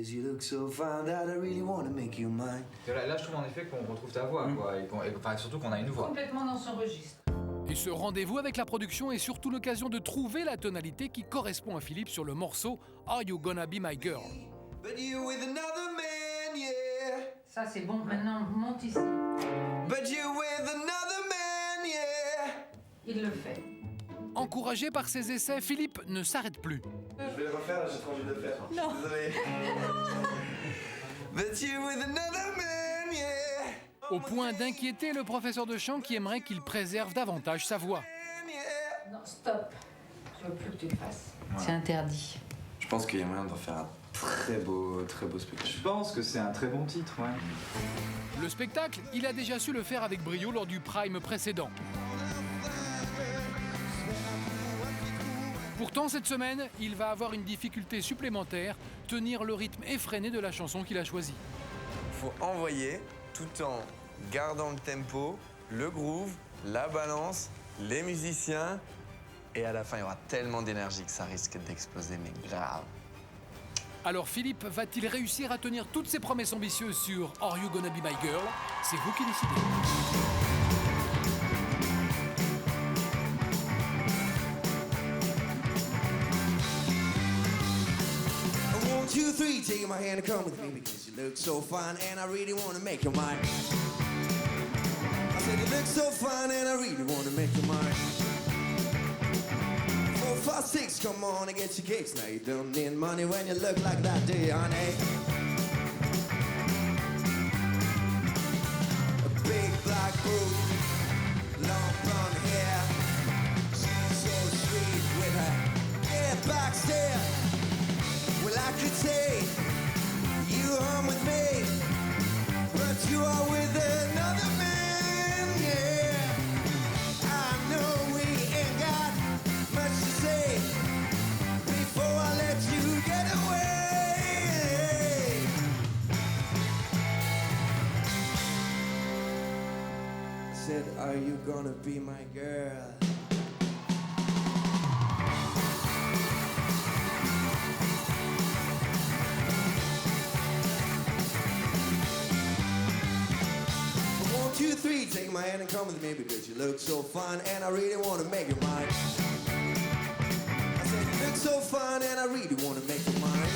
You look so fine that I really want to make you mine. Là, je trouve en effet qu'on retrouve ta voix, quoi, et surtout qu'on a une voix. Complètement dans son registre. Et ce rendez-vous avec la production est surtout l'occasion de trouver la tonalité qui correspond à Philippe sur le morceau Are You Gonna Be My Girl. But you with another man, yeah. Ça c'est bon, maintenant monte ici. But you with another man, yeah. Il le fait. Encouragé par ses essais, Philippe ne s'arrête plus. Je vais le refaire, j'ai trop envie de le faire. Non. Désolé. But you with another man, yeah. Au point d'inquiéter le professeur de chant qui aimerait qu'il préserve davantage sa voix. Yeah. Non, stop. Je veux plus que tu le fasses. Ouais. C'est interdit. Je pense qu'il y a moyen d'en faire un très beau spectacle. Je pense que c'est un très bon titre, ouais. Le spectacle, il a déjà su le faire avec brio lors du prime précédent. Pourtant, cette semaine, il va avoir une difficulté supplémentaire, tenir le rythme effréné de la chanson qu'il a choisie. Faut envoyer tout en gardant le tempo, le groove, la balance, les musiciens. Et à la fin, il y aura tellement d'énergie que ça risque d'exploser, mais grave. Alors Philippe va-t-il réussir à tenir toutes ses promesses ambitieuses sur Are You Gonna Be My Girl? C'est vous qui décidez. 1, 2, 3, take my hand and come with me because you look so fine and I really want to make you mine. I said you look so fine and I really want to make you mine. 4, 5, 6, come on and get your kicks. Now you don't need money when you look like that, do you, honey? A big black boot, long blonde hair. She's so sweet with her hair back stare. Well, I could say you home with me, but you are with another man, yeah. I know we ain't got much to say before I let you get away. I said, are you gonna be my girl? Two, three, take my hand and come with me because you look so fine and I really want to make you mine. I said you look so fine and I really want to make you mine.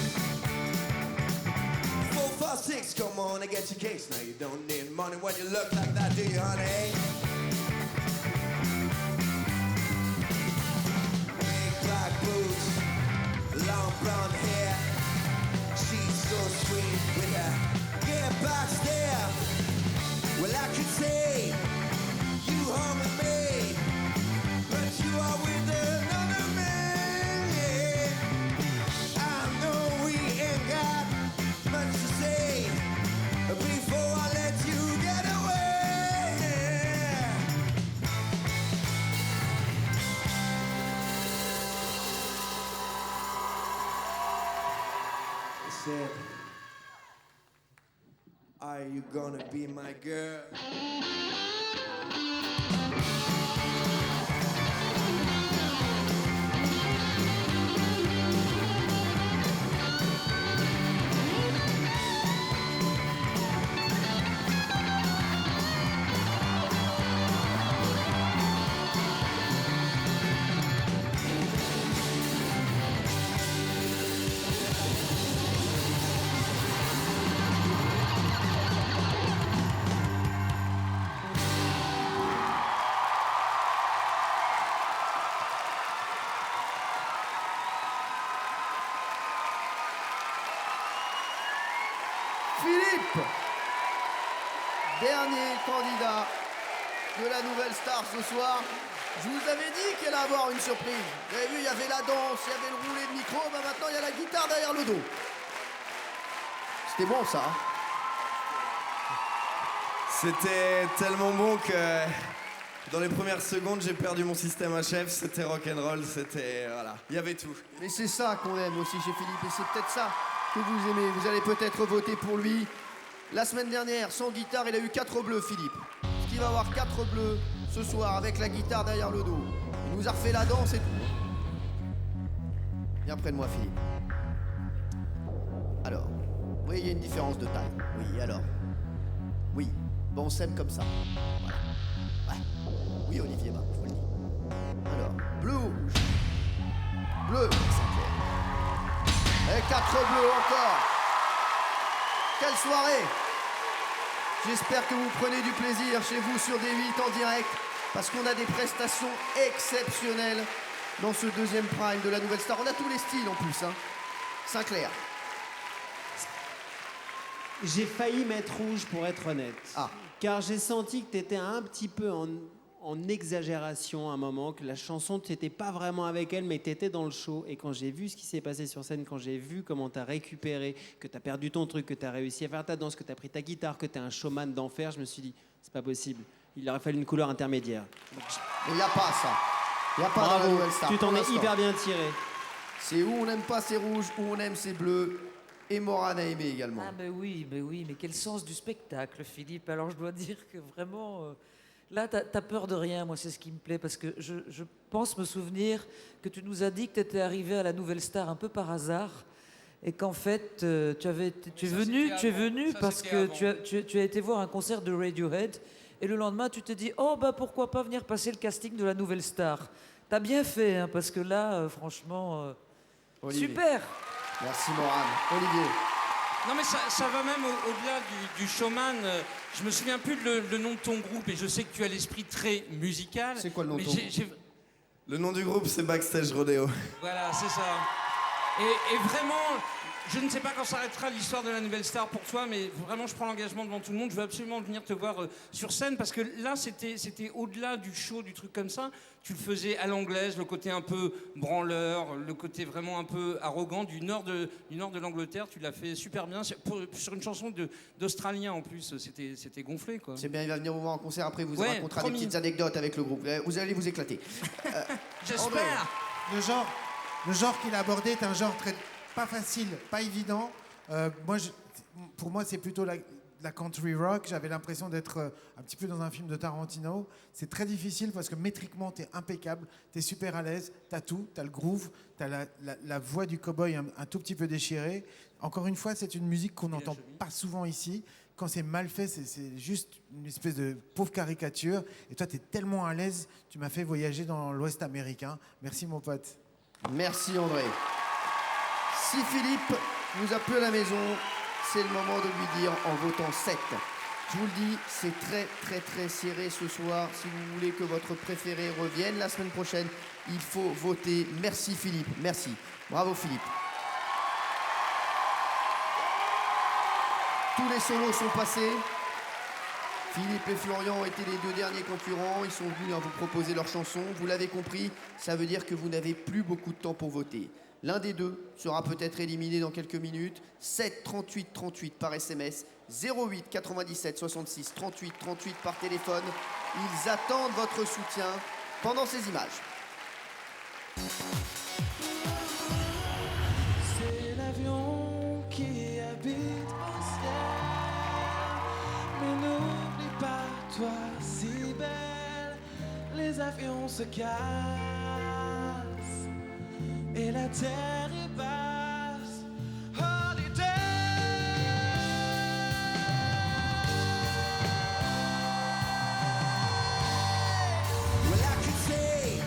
4, 5, 6, come on and get your cakes. Now you don't need money when you look like that, do you, honey? Big black boots, long blonde hair. She's so sweet with her hair back there. Well, I could say you home with me, but you are with another man, yeah. I know we ain't got much to say before I let you get away, yeah. I said, are you gonna be my girl? Philippe, dernier candidat de la nouvelle star ce soir. Je vous avais dit qu'elle allait avoir une surprise. Vous avez vu, il y avait la danse, il y avait le roulé de micro, bah maintenant il y a la guitare derrière le dos. C'était bon ça, hein? C'était tellement bon que dans les premières secondes, j'ai perdu mon système HF. C'était rock'n'roll, c'était... voilà, il y avait tout. Mais c'est ça qu'on aime aussi chez Philippe, et c'est peut-être ça que vous aimez. Vous allez peut-être voter pour lui. La semaine dernière, sans guitare, il a eu 4 bleus, Philippe. Ce qui va avoir 4 bleus ce soir, avec la guitare derrière le dos. Il nous a refait la danse et tout. Viens près de moi, Philippe. Alors, Oui, il y a une différence de taille. Oui, alors. Oui, bon, on s'aime comme ça. Voilà. Ouais. Oui, Olivier, bah, je vous le dis. Alors, bleu ou rouge? Bleu, Saint-Clair. Et 4 bleus encore. Quelle soirée! J'espère que vous prenez du plaisir chez vous sur D8 en direct, parce qu'on a des prestations exceptionnelles dans ce deuxième prime de la Nouvelle Star. On a tous les styles en plus, hein. Saint-Clair. J'ai failli mettre rouge pour être honnête. Ah. Car j'ai senti que tu étais un petit peu en exagération à un moment, que la chanson, tu n'étais pas vraiment avec elle, mais tu étais dans le show. Et quand j'ai vu ce qui s'est passé sur scène, quand j'ai vu comment tu as récupéré, que tu as perdu ton truc, que tu as réussi à faire ta danse, que tu as pris ta guitare, que tu es un showman d'enfer, je me suis dit, c'est pas possible. Il aurait fallu une couleur intermédiaire. Mais il n'y a pas ça. Il n'y a pas dans la Bravo, Nouvelle Star. tu t'en pour es l'instant. hyper bien tiré. C'est où on n'aime pas ces rouges, où on aime ces bleus. Et Morane a aimé également. Ah ben oui, mais quel sens du spectacle, Philippe. Alors je dois dire que vraiment, là, t'as peur de rien, moi c'est ce qui me plaît, parce que je pense me souvenir que tu nous as dit que tu étais arrivé à la Nouvelle Star un peu par hasard, et qu'en fait, tu es venu parce que tu as été voir un concert de Radiohead, et le lendemain, tu t'es dit, oh bah pourquoi pas venir passer le casting de la Nouvelle Star. T'as bien fait, hein, parce que là, franchement, Olivier. super. Merci Morane. Olivier. Non mais ça va même au-delà du showman. Je me souviens plus le nom de ton groupe et je sais que tu as l'esprit très musical. C'est quoi le nom de mais ton groupe Le nom du groupe, c'est Backstage Rodeo. Voilà, c'est ça. Et vraiment, je ne sais pas quand s'arrêtera l'histoire de la Nouvelle Star pour toi, mais vraiment, je prends l'engagement devant tout le monde. Je veux absolument venir te voir sur scène parce que là, c'était au-delà du show, du truc comme ça. Tu le faisais à l'anglaise, le côté un peu branleur, le côté vraiment un peu arrogant du nord de l'Angleterre. Tu l'as fait super bien. Sur une chanson d'Australien en plus, c'était gonflé, quoi. C'est bien, il va venir vous voir en concert après, vous Ouais, racontera des promis. petites anecdotes avec le groupe. Vous allez vous éclater. J'espère. Le genre qu'il a abordé est un genre pas facile, pas évident. Pour moi, c'est plutôt la country rock. J'avais l'impression d'être un petit peu dans un film de Tarantino. C'est très difficile parce que métriquement, tu es impeccable, tu es super à l'aise, tu as tout, tu as le groove, tu as la voix du cow-boy un tout petit peu déchirée. Encore une fois, c'est une musique qu'on n'entend pas souvent ici. Quand c'est mal fait, c'est juste une espèce de pauvre caricature. Et toi, tu es tellement à l'aise, tu m'as fait voyager dans l'Ouest américain. Merci, mon pote. Merci André. Si Philippe vous a plu à la maison, c'est le moment de lui dire en votant 7. Je vous le dis, c'est très très très serré ce soir. Si vous voulez que votre préféré revienne la semaine prochaine, il faut voter. Merci Philippe, merci. Bravo Philippe. Tous les solos sont passés. Philippe et Florian ont été les deux derniers concurrents. Ils sont venus à vous proposer leur chanson. Vous l'avez compris, ça veut dire que vous n'avez plus beaucoup de temps pour voter. L'un des deux sera peut-être éliminé dans quelques minutes. 7 38 38 par SMS, 08 97 66 38 38 par téléphone. Ils attendent votre soutien pendant ces images. C'est l'avion qui habite au ciel. Mais n'oublie pas, toi si belle. Les avions se cassent et la terre est basse. Holiday. Well, I could say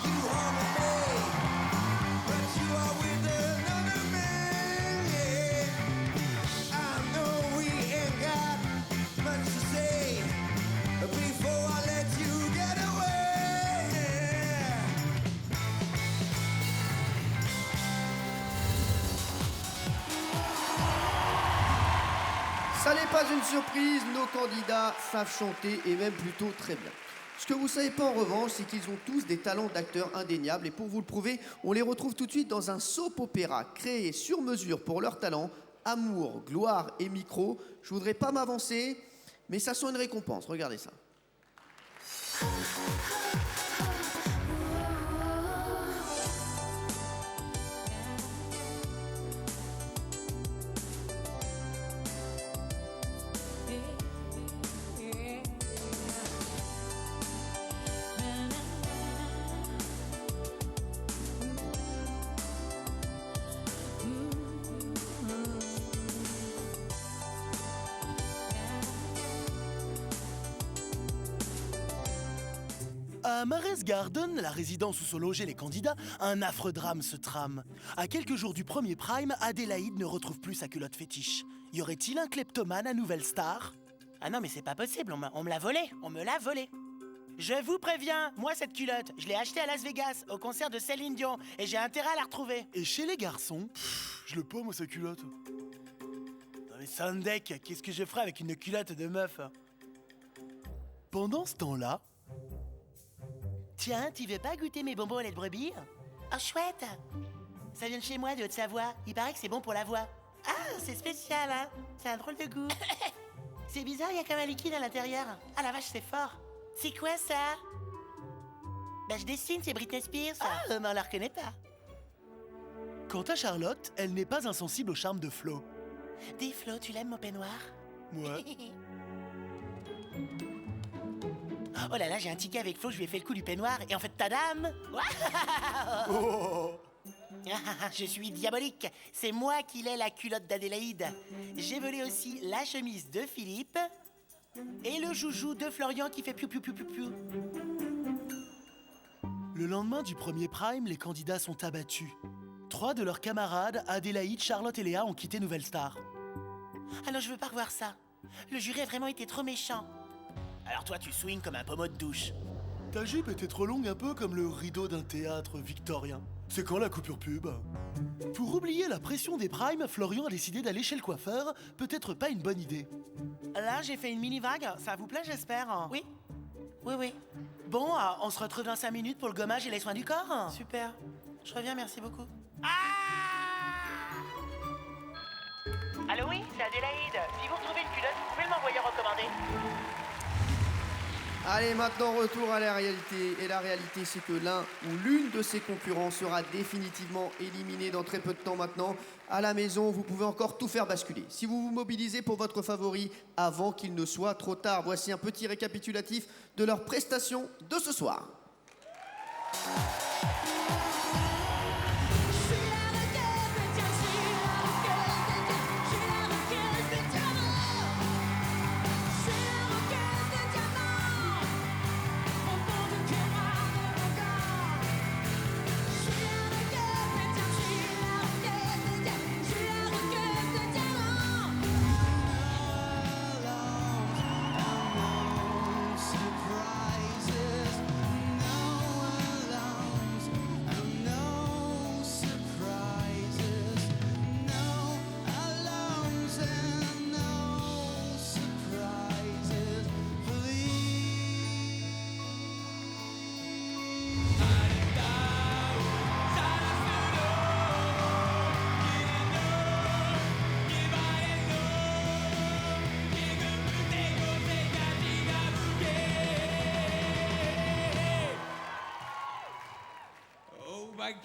you harm me, but you are with another man. Yeah. I know we ain't got much to say before I let you get away. Yeah. Ça n'est pas une surprise, nos candidats savent chanter et même plutôt très bien. Ce que vous ne savez pas en revanche, c'est qu'ils ont tous des talents d'acteurs indéniables et pour vous le prouver, on les retrouve tout de suite dans un soap-opéra créé sur mesure pour leur talent, amour, gloire et micro. Je voudrais pas m'avancer, mais ça sent une récompense, regardez ça. À Mares Garden, la résidence où sont logés les candidats, un affreux drame se trame. À quelques jours du premier prime, Adélaïde ne retrouve plus sa culotte fétiche. Y aurait-il un kleptomane à Nouvelle Star? Ah non, mais c'est pas possible, on me l'a volée, on me l'a volée. Je vous préviens, moi cette culotte, je l'ai achetée à Las Vegas, au concert de Céline Dion, et j'ai intérêt à la retrouver. Et chez les garçons, je le peux moi sa culotte. Non mais Sandek, qu'est-ce que je ferais avec une culotte de meuf? Pendant ce temps-là... Tiens, tu veux pas goûter mes bonbons au lait de brebis? Oh chouette! Ça vient de chez moi, de Haute-Savoie, il paraît que c'est bon pour la voix. Ah, c'est spécial, hein? C'est un drôle de goût. C'est bizarre, il y a comme un liquide à l'intérieur. Ah la vache, c'est fort. C'est quoi ça? Bah je dessine, c'est Britney Spears. Ah, mais on la reconnaît pas. Quant à Charlotte, elle n'est pas insensible au charme de Flo. Dis Flo, tu l'aimes mon peignoir? Ouais. Oh là là, j'ai un ticket avec Flo, je lui ai fait le coup du peignoir, et en fait, tadam! Oh. Je suis diabolique, c'est moi qui l'ai la culotte d'Adélaïde. J'ai volé aussi la chemise de Philippe et le joujou de Florian qui fait piou piou piou piou piou. Le lendemain du premier prime, les candidats sont abattus. 3 de leurs camarades, Adélaïde, Charlotte et Léa, ont quitté Nouvelle Star. Ah non, je veux pas revoir ça. Le jury a vraiment été trop méchant. Alors toi, tu swings comme un pommeau de douche. Ta jupe était trop longue, un peu comme le rideau d'un théâtre victorien. C'est quand la coupure pub? Pour oublier la pression des primes, Florian a décidé d'aller chez le coiffeur. Peut-être pas une bonne idée. Là, j'ai fait une mini-vague. Ça vous plaît, j'espère? Oui. Oui, oui. Bon, on se retrouve dans 5 minutes pour le gommage et les soins du corps. Super. Je reviens, merci beaucoup. Allô, oui, c'est Adélaïde. Si vous retrouvez une culotte, vous pouvez m'envoyer recommander. Allez, maintenant retour à la réalité. Et la réalité, c'est que l'un ou l'une de ses concurrents sera définitivement éliminé dans très peu de temps maintenant. À la maison, vous pouvez encore tout faire basculer. Si vous vous mobilisez pour votre favori avant qu'il ne soit trop tard, voici un petit récapitulatif de leurs prestations de ce soir.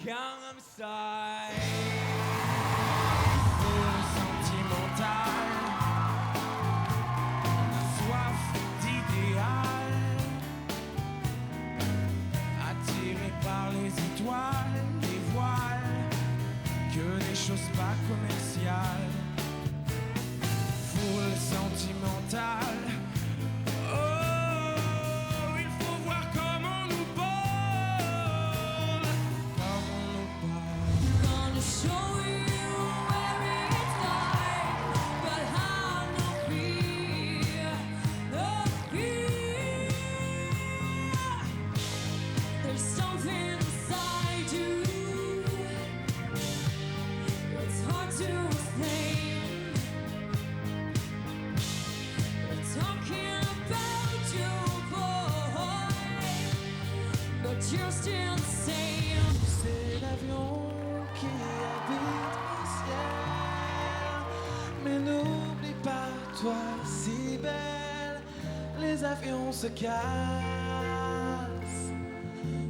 Gangnam Style. Sentimental, soif d'idéal, attiré par les étoiles, les voiles, que des choses pas commerciales. Foule sentimentale. Just insane. C'est l'avion qui habite au ciel. Mais n'oublie pas, toi si belle. Les avions se cassent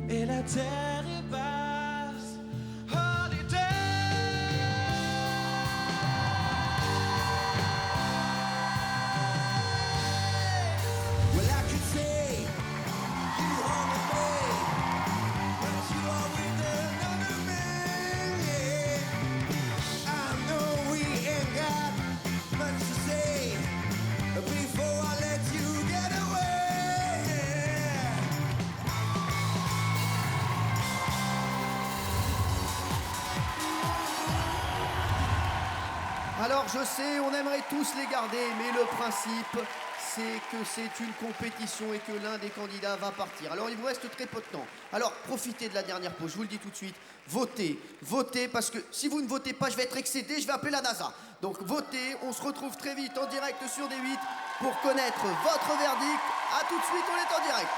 et la terre est basse. Holiday. Well, I could say you are the way. You are with another man, yeah. I know we ain't got much to say before I let you get away. Alors je sais, on aimerait tous les garder, mais le principe, c'est que c'est une compétition et que l'un des candidats va partir. Alors il vous reste très peu de temps. Alors profitez de la dernière pause, je vous le dis tout de suite. Votez, votez, parce que si vous ne votez pas, je vais être excédé, je vais appeler la NASA. Donc votez, on se retrouve très vite en direct sur D8 pour connaître votre verdict. A tout de suite, on est en direct.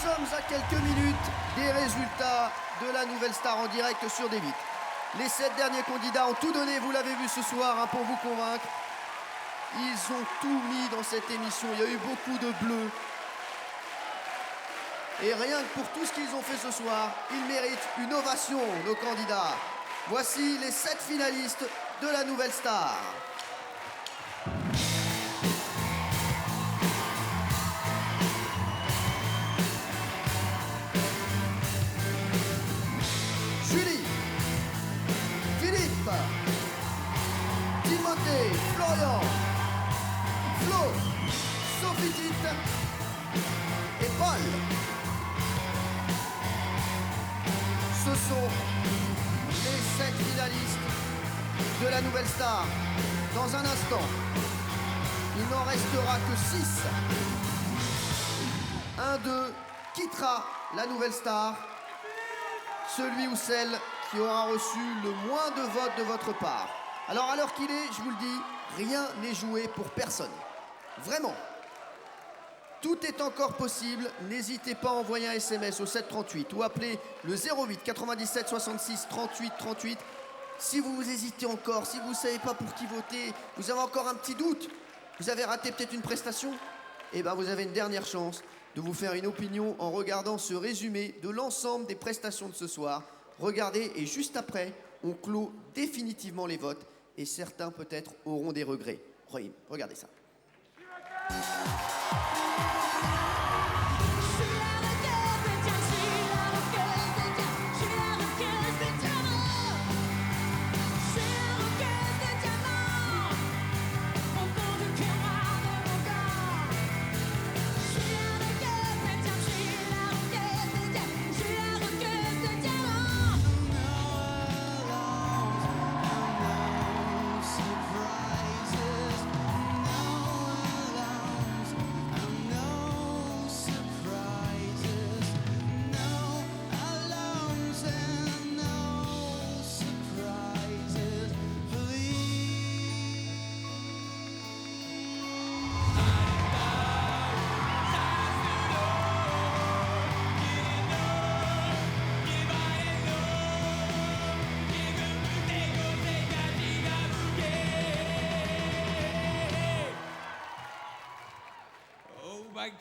sommes à quelques minutes des résultats de la Nouvelle Star en direct sur D8. Les 7 derniers candidats ont tout donné, vous l'avez vu ce soir, hein, pour vous convaincre. Ils ont tout mis dans cette émission, il y a eu beaucoup de bleus. Et rien que pour tout ce qu'ils ont fait ce soir, ils méritent une ovation, nos candidats. Voici les 7 finalistes de la Nouvelle Star. Julie, Philippe, Timothée, Florian, Flo, Sophie Tite et Paul. Ce sont les 7 finalistes de la Nouvelle Star. Dans un instant, il n'en restera que 6. Un d'eux quittera la Nouvelle Star, celui ou celle qui aura reçu le moins de votes de votre part. Alors à l'heure qu'il est, je vous le dis, rien n'est joué pour personne. Vraiment. Tout est encore possible, n'hésitez pas à envoyer un SMS au 738 ou appeler le 08 97 66 38 38. Si vous hésitez encore, si vous ne savez pas pour qui voter, vous avez encore un petit doute, vous avez raté peut-être une prestation, eh bien vous avez une dernière chance de vous faire une opinion en regardant ce résumé de l'ensemble des prestations de ce soir. Regardez et juste après, on clôt définitivement les votes et certains peut-être auront des regrets. Regardez ça.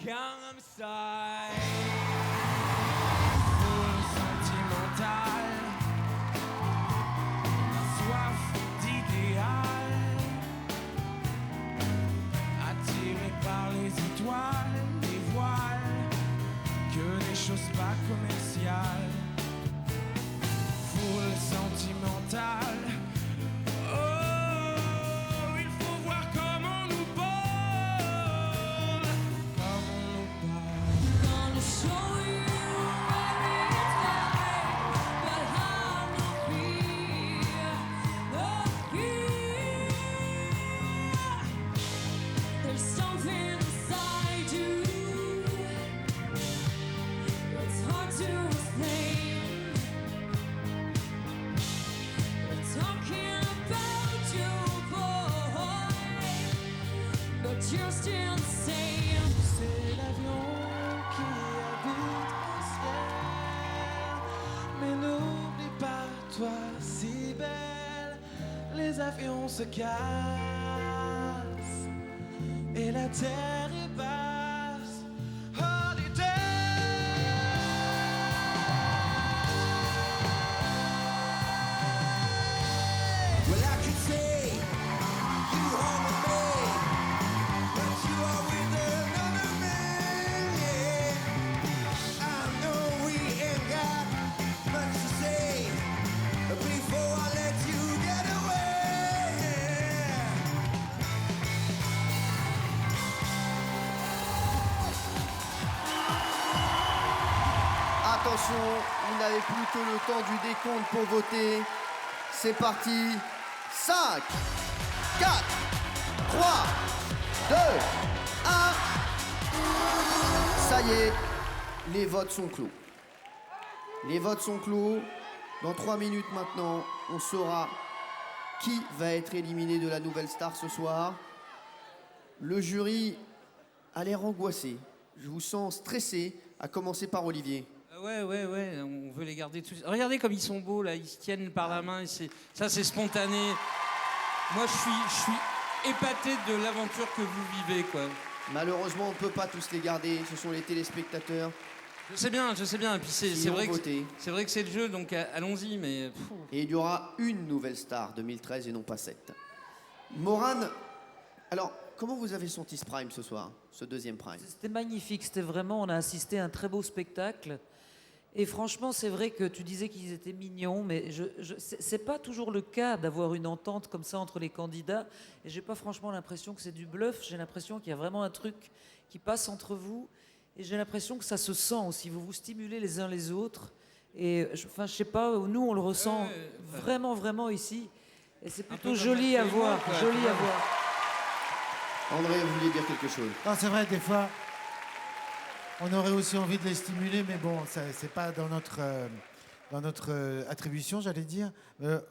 Gangnam Style, full sentimental, soif d'idéal, attiré par les étoiles, les voiles, que des choses pas commerciales, full sentimental. Oh, il faut voir comment nous porte. Just insane. C'est l'avion qui habite au ciel. Mais n'oublie pas, toi si belle. Les avions se cassent et la terre est basse. Holiday. Well, I could say you home with me, but you are with another man, yeah. I know we ain't got much to say before I let you get away. Attention, vous n'avez plus que le temps du décompte pour voter. C'est parti. 5, 4, 3, 2, 1. Ça y est, les votes sont clos. Les votes sont clos. Dans 3 minutes maintenant, on saura qui va être éliminé de la Nouvelle Star ce soir. Le jury a l'air angoissé. Je vous sens stressé. à commencer par Olivier. Ouais, on veut les garder tous. Regardez comme ils sont beaux, là, ils se tiennent par la main, et ça c'est spontané. Moi, je suis épaté de l'aventure que vous vivez, quoi. Malheureusement, on ne peut pas tous les garder, ce sont les téléspectateurs. Je sais bien, et puis c'est ont vrai, voté. c'est vrai que c'est le jeu, donc allons-y, mais... Et il y aura une nouvelle star 2013 et non pas 7. Morane, alors, comment vous avez senti ce prime ce soir, ce deuxième prime? C'était magnifique, c'était vraiment, on a assisté à un très beau spectacle. Et franchement, c'est vrai que tu disais qu'ils étaient mignons, mais c'est pas toujours le cas d'avoir une entente comme ça entre les candidats. Et j'ai pas franchement l'impression que c'est du bluff. J'ai l'impression qu'il y a vraiment un truc qui passe entre vous. Et j'ai l'impression que ça se sent aussi. Vous vous stimulez les uns les autres. Et je sais pas, nous on le ressent vraiment ici. Et c'est plutôt joli à voir, joli à voir. André, vous vouliez dire quelque chose? Non, c'est vrai, des fois, on aurait aussi envie de les stimuler, mais bon, c'est pas dans notre attribution, j'allais dire.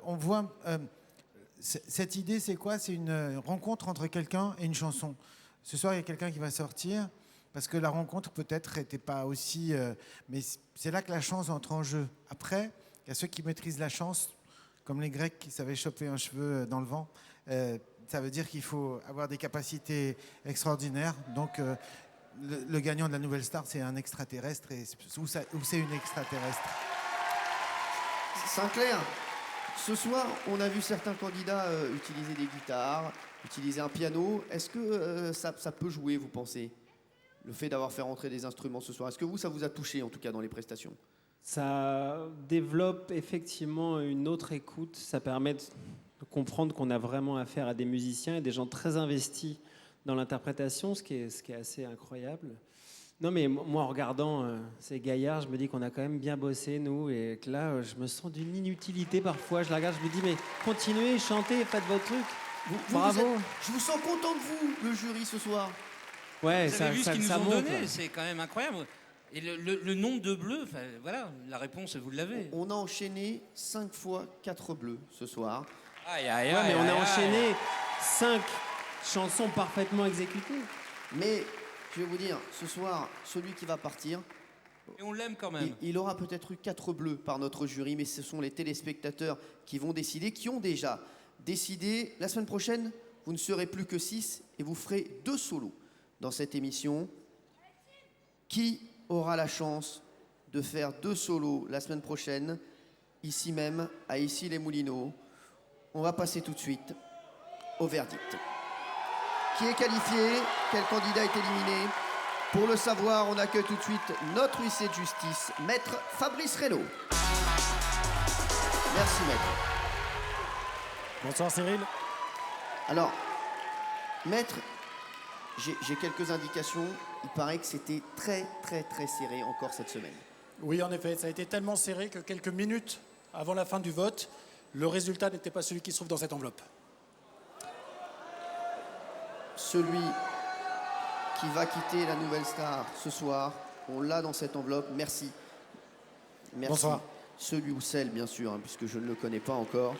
On voit... cette idée, c'est quoi? C'est une rencontre entre quelqu'un et une chanson. Ce soir, il y a quelqu'un qui va sortir, parce que la rencontre, peut-être, n'était pas aussi... mais c'est là que la chance entre en jeu. Après, il y a ceux qui maîtrisent la chance, comme les Grecs qui savaient choper un cheveu dans le vent. Ça veut dire qu'il faut avoir des capacités extraordinaires. Donc, le gagnant de la nouvelle star, c'est un extraterrestre. Ou c'est une extraterrestre. Sinclair, ce soir, on a vu certains candidats utiliser des guitares, utiliser un piano. Est-ce que ça peut jouer, vous pensez, le fait d'avoir fait rentrer des instruments ce soir? Est-ce que ça vous a touché, en tout cas, dans les prestations? Ça développe effectivement une autre écoute. Ça permet de comprendre qu'on a vraiment affaire à des musiciens et des gens très investis dans l'interprétation, ce qui est assez incroyable. Non, mais moi, en regardant ces gaillards, je me dis qu'on a quand même bien bossé, nous, et que là, je me sens d'une inutilité parfois. Je la regarde, je me dis, mais continuez, chantez, faites votre truc. Bravo. Je vous sens content de vous, le jury, ce soir. Ouais, vous avez vu ce qu'ils nous ont monte, donné, là. c'est quand même incroyable. Et le nombre de bleus, voilà, la réponse, vous l'avez. On a enchaîné 5 fois 4 bleus ce soir. Aïe, Ouais, mais on a enchaîné 5 chansons parfaitement exécutées. Mais, je vais vous dire, ce soir, celui qui va partir... Et on l'aime quand même. Il aura peut-être eu 4 bleus par notre jury, mais ce sont les téléspectateurs qui vont décider, qui ont déjà décidé. La semaine prochaine, vous ne serez plus que 6 et vous ferez 2 solos dans cette émission. Qui aura la chance de faire 2 solos la semaine prochaine, ici même, à Issy-les-Moulineaux? On va passer tout de suite au verdict. Qui est qualifié? Quel candidat est éliminé? Pour le savoir, on accueille tout de suite notre huissier de justice, Maître Fabrice Reynaud. Merci, Maître. Bonsoir, Cyril. Alors, Maître, j'ai quelques indications. Il paraît que c'était très serré encore cette semaine. Oui, en effet, ça a été tellement serré que quelques minutes avant la fin du vote, le résultat n'était pas celui qui se trouve dans cette enveloppe. Celui qui va quitter la nouvelle star ce soir, on l'a dans cette enveloppe. Merci. Merci. Bonsoir. Celui ou celle, bien sûr, hein, puisque je ne le connais pas encore.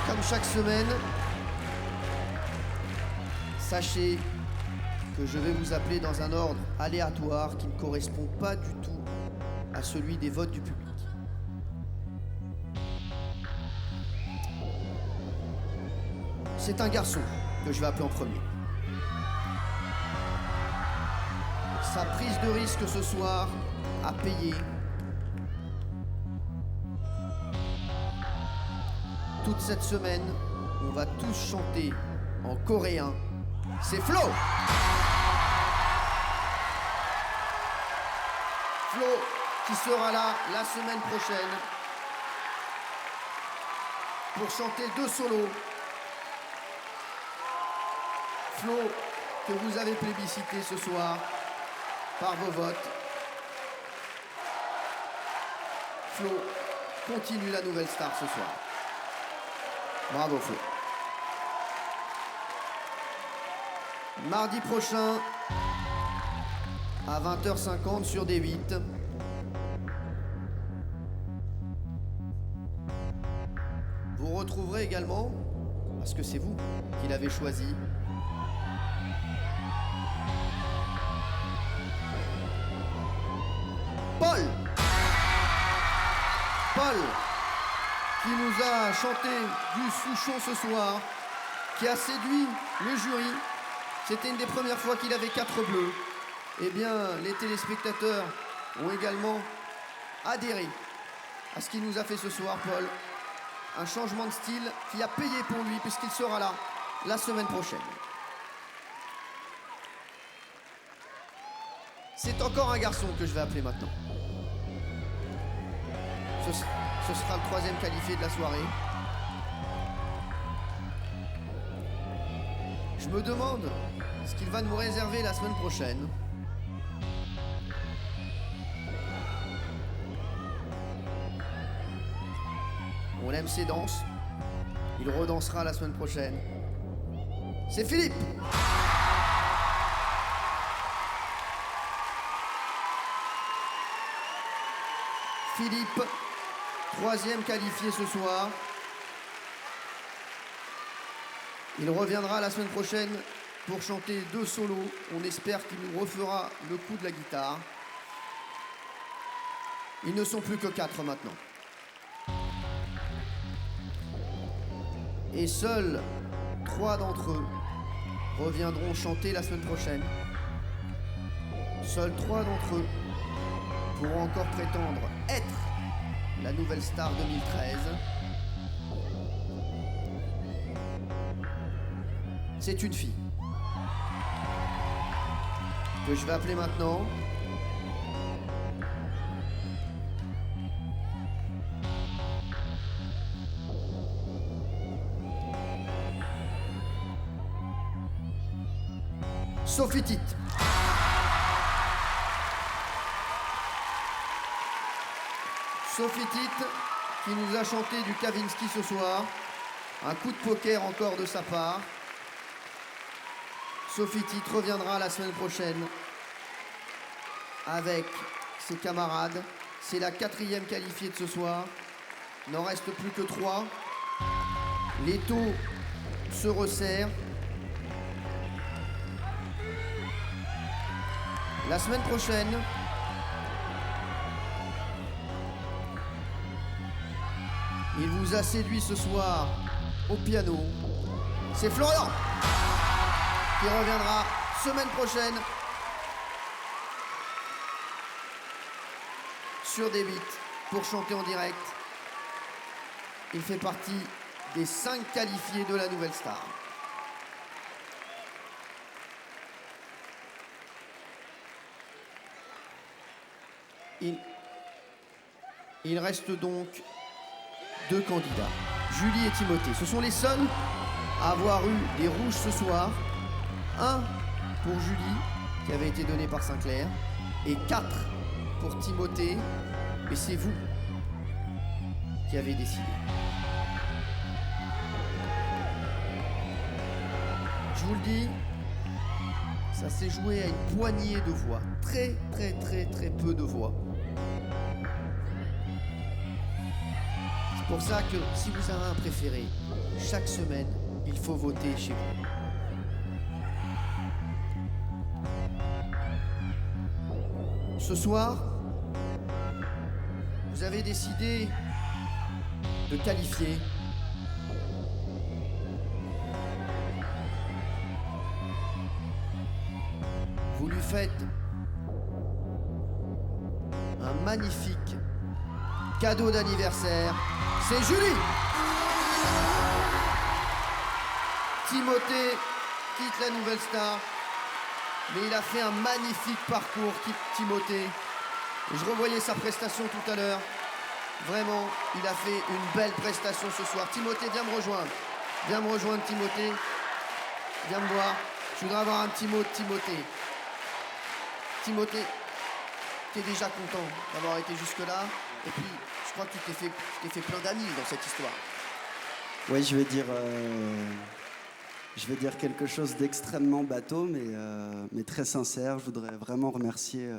Comme chaque semaine, sachez que je vais vous appeler dans un ordre aléatoire qui ne correspond pas du tout à celui des votes du public. C'est un garçon que je vais appeler en premier. Sa prise de risque ce soir a payé. Toute cette semaine, on va tous chanter en coréen. C'est Flo! Flo qui sera là la semaine prochaine pour chanter 2 solos. Flo que vous avez plébiscité ce soir par vos votes. Flo continue la nouvelle star ce soir. Bravo Flo. Mardi prochain, à 20h50 sur D8. Vous retrouverez également, parce que c'est vous qui l'avez choisi, Paul, qui nous a chanté du Souchon ce soir, qui a séduit le jury. C'était une des premières fois qu'il avait 4 bleus. Eh bien, les téléspectateurs ont également adhéré à ce qu'il nous a fait ce soir, Paul. Un changement de style qui a payé pour lui, puisqu'il sera là la semaine prochaine. C'est encore un garçon que je vais appeler maintenant. Ce sera le 3e qualifié de la soirée. Je me demande ce qu'il va nous réserver la semaine prochaine. On aime ses danses. Il redansera la semaine prochaine. C'est Philippe! Philippe, 3e qualifié ce soir. Il reviendra la semaine prochaine pour chanter 2 solos. On espère qu'il nous refera le coup de la guitare. Ils ne sont plus que 4 maintenant. Et seuls 3 d'entre eux reviendront chanter la semaine prochaine. Seuls 3 d'entre eux pourront encore prétendre être la nouvelle star 2013. C'est une fille que je vais appeler maintenant. Sophie Tite. Sophie Tite qui nous a chanté du Kavinsky ce soir. Un coup de poker encore de sa part. Sophie Tite reviendra la semaine prochaine avec ses camarades. C'est la 4e qualifiée de ce soir. Il n'en reste plus que 3. L'étau se resserre. La semaine prochaine, il vous a séduit ce soir au piano. C'est Florian qui reviendra semaine prochaine sur D8 pour chanter en direct. Il fait partie des 5 qualifiés de la nouvelle star. Il reste donc 2 candidats, Julie et Timothée. Ce sont les seuls à avoir eu des rouges ce soir. 1 pour Julie, qui avait été donné par Sinclair, et 4 pour Timothée. Mais c'est vous qui avez décidé. Je vous le dis, ça s'est joué à une poignée de voix. Très peu de voix. C'est pour ça que si vous avez un préféré, chaque semaine, il faut voter chez vous. Ce soir, vous avez décidé de qualifier vous lui faites un magnifique cadeau d'anniversaire. C'est Julie. Timothée quitte la nouvelle star, mais il a fait un magnifique parcours, Timothée. Et je revoyais sa prestation tout à l'heure. Vraiment, il a fait une belle prestation ce soir. Timothée, viens me rejoindre. Viens me rejoindre, Timothée. Viens me voir. Je voudrais avoir un petit mot de Timothée. Timothée, tu es déjà content d'avoir été jusque-là. Et puis, je crois que tu t'es fait plein d'amis dans cette histoire. Ouais, je vais dire Je vais dire quelque chose d'extrêmement bateau, mais très sincère. Je voudrais vraiment remercier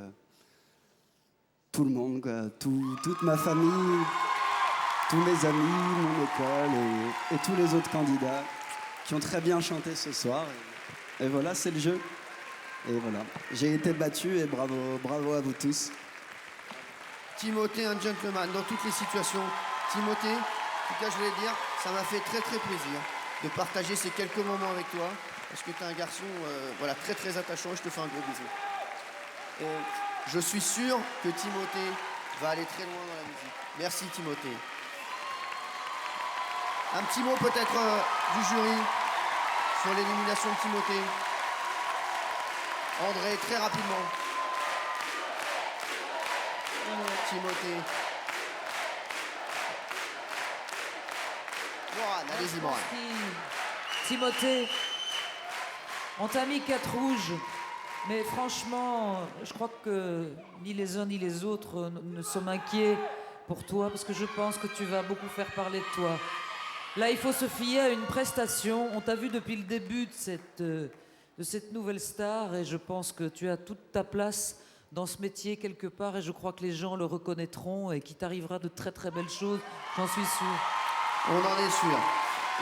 tout le monde, quoi. Toute ma famille, tous mes amis, mon école et tous les autres candidats qui ont très bien chanté ce soir. Et voilà, c'est le jeu. Et voilà, j'ai été battu et bravo à vous tous. Timothée, un gentleman dans toutes les situations. Timothée, en tout cas, je voulais dire, ça m'a fait très très plaisir de partager ces quelques moments avec toi, parce que tu es un garçon voilà, très très attachant et je te fais un gros bisou. Et je suis sûr que Timothée va aller très loin dans la musique. Merci Timothée. Un petit mot peut-être du jury sur l'élimination de Timothée. André, très rapidement. Timothée. Morane, allez-y Morane. Timothée, on t'a mis 4 rouges, mais franchement, je crois que ni les uns ni les autres ne sommes inquiets pour toi, parce que je pense que tu vas beaucoup faire parler de toi. Là, il faut se fier à une prestation. On t'a vu depuis le début de cette nouvelle star, et je pense que tu as toute ta place dans ce métier quelque part, et je crois que les gens le reconnaîtront et qu'il t'arrivera de très très belles choses, j'en suis sûr. On en est sûr.